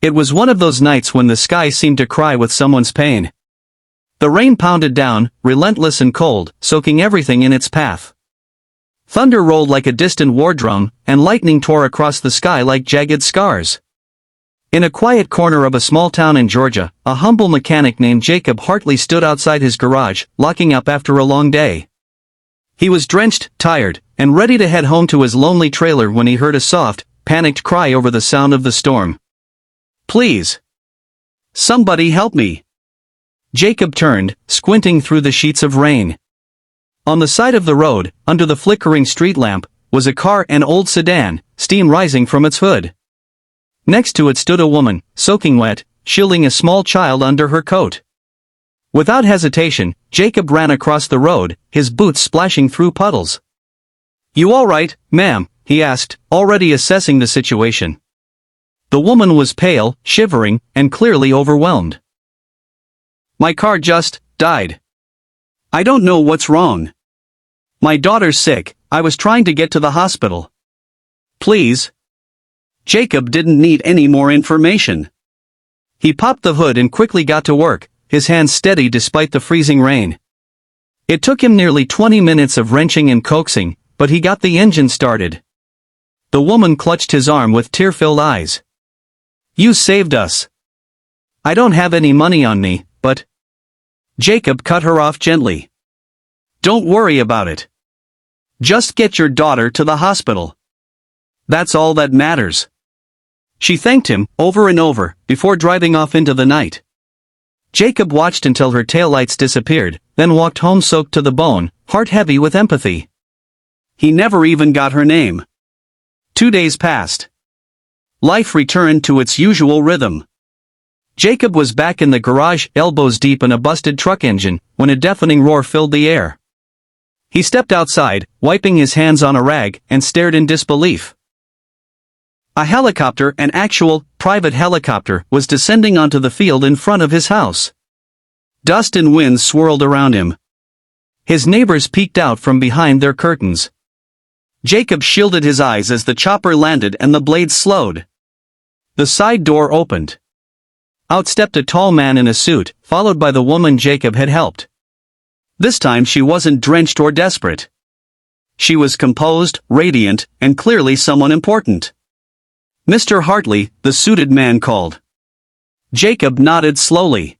It was one of those nights when the sky seemed to cry with someone's pain. The rain pounded down, relentless and cold, soaking everything in its path. Thunder rolled like a distant war drum, and lightning tore across the sky like jagged scars. In a quiet corner of a small town in Georgia, a humble mechanic named Jacob Hartley stood outside his garage, locking up after a long day. He was drenched, tired, and ready to head home to his lonely trailer when he heard a soft, panicked cry over the sound of the storm. "Please! Somebody help me!" Jacob turned, squinting through the sheets of rain. On the side of the road, under the flickering street lamp, was a car, an old sedan, steam rising from its hood. Next to it stood a woman, soaking wet, shielding a small child under her coat. Without hesitation, Jacob ran across the road, his boots splashing through puddles. "You all right, ma'am?" he asked, already assessing the situation. The woman was pale, shivering, and clearly overwhelmed. "My car just died. I don't know what's wrong. My daughter's sick. I was trying to get to the hospital. Please." Jacob didn't need any more information. He popped the hood and quickly got to work, his hands steady despite the freezing rain. It took him nearly 20 minutes of wrenching and coaxing, but he got the engine started. The woman clutched his arm with tear-filled eyes. "You saved us. I don't have any money on me, but..." Jacob cut her off gently. "Don't worry about it. Just get your daughter to the hospital. That's all that matters." She thanked him, over and over, before driving off into the night. Jacob watched until her taillights disappeared, then walked home soaked to the bone, heart heavy with empathy. He never even got her name. 2 days passed. Life returned to its usual rhythm. Jacob was back in the garage, elbows deep in a busted truck engine, when a deafening roar filled the air. He stepped outside, wiping his hands on a rag, and stared in disbelief. A helicopter, an actual, private helicopter, was descending onto the field in front of his house. Dust and wind swirled around him. His neighbors peeked out from behind their curtains. Jacob shielded his eyes as the chopper landed and the blades slowed. The side door opened. Out stepped a tall man in a suit, followed by the woman Jacob had helped. This time she wasn't drenched or desperate. She was composed, radiant, and clearly someone important. "Mr. Hartley," the suited man called. Jacob nodded slowly.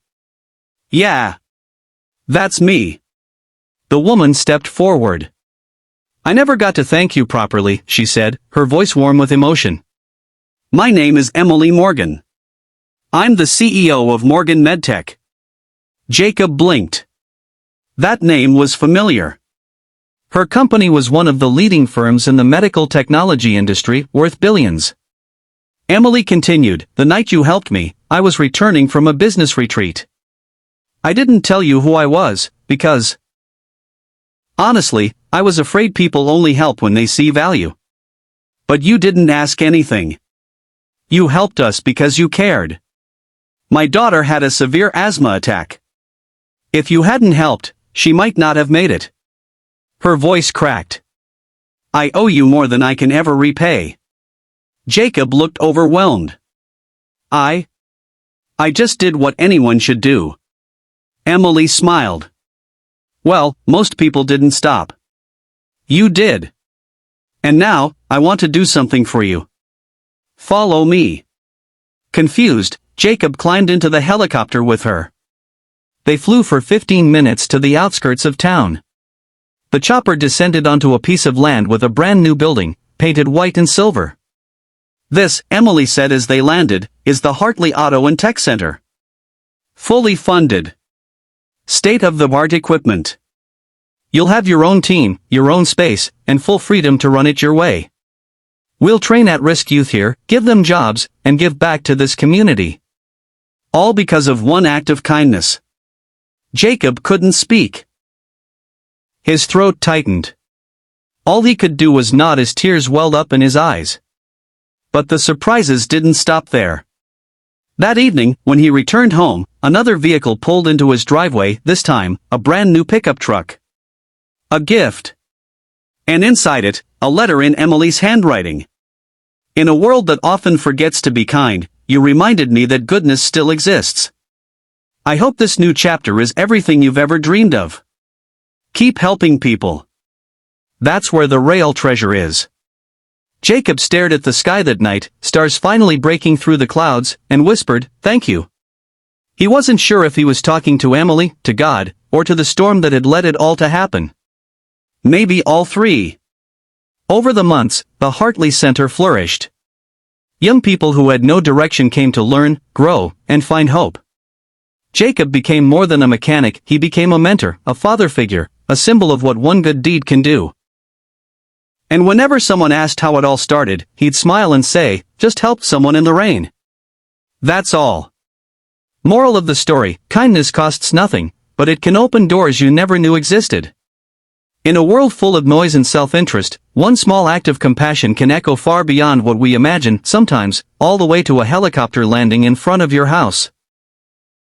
"Yeah. That's me." The woman stepped forward. "I never got to thank you properly," she said, her voice warm with emotion. "My name is Emily Morgan. I'm the CEO of Morgan MedTech." Jacob blinked. That name was familiar. Her company was one of the leading firms in the medical technology industry, worth billions. Emily continued, "The night you helped me, I was returning from a business retreat. I didn't tell you who I was, because... honestly, I was afraid people only help when they see value. But you didn't ask anything. You helped us because you cared. My daughter had a severe asthma attack. If you hadn't helped, she might not have made it." Her voice cracked. "I owe you more than I can ever repay." Jacob looked overwhelmed. I just did what anyone should do." Emily smiled. "Well, most people didn't stop. You did. And now, I want to do something for you. Follow me." Confused, Jacob climbed into the helicopter with her. They flew for 15 minutes to the outskirts of town. The chopper descended onto a piece of land with a brand new building, painted white and silver. "This," Emily said as they landed, "is the Hartley Auto and Tech Center. Fully funded. State-of-the-art equipment. You'll have your own team, your own space, and full freedom to run it your way. We'll train at-risk youth here, give them jobs, and give back to this community. All because of one act of kindness." Jacob couldn't speak. His throat tightened. All he could do was nod as tears welled up in his eyes. But the surprises didn't stop there. That evening, when he returned home, another vehicle pulled into his driveway, this time, a brand new pickup truck. A gift. And inside it, a letter in Emily's handwriting. In a world that often forgets to be kind, you reminded me that goodness still exists. I hope this new chapter is everything you've ever dreamed of. Keep helping people. That's where the real treasure is. Jacob stared at the sky that night, stars finally breaking through the clouds, and whispered, "Thank you." He wasn't sure if he was talking to Emily, to God, or to the storm that had led it all to happen. Maybe all three. Over the months, the Hartley Center flourished. Young people who had no direction came to learn, grow, and find hope. Jacob became more than a mechanic, he became a mentor, a father figure, a symbol of what one good deed can do. And whenever someone asked how it all started, he'd smile and say, "Just helped someone in the rain." That's all. Moral of the story, kindness costs nothing, but it can open doors you never knew existed. In a world full of noise and self-interest, one small act of compassion can echo far beyond what we imagine, sometimes, all the way to a helicopter landing in front of your house.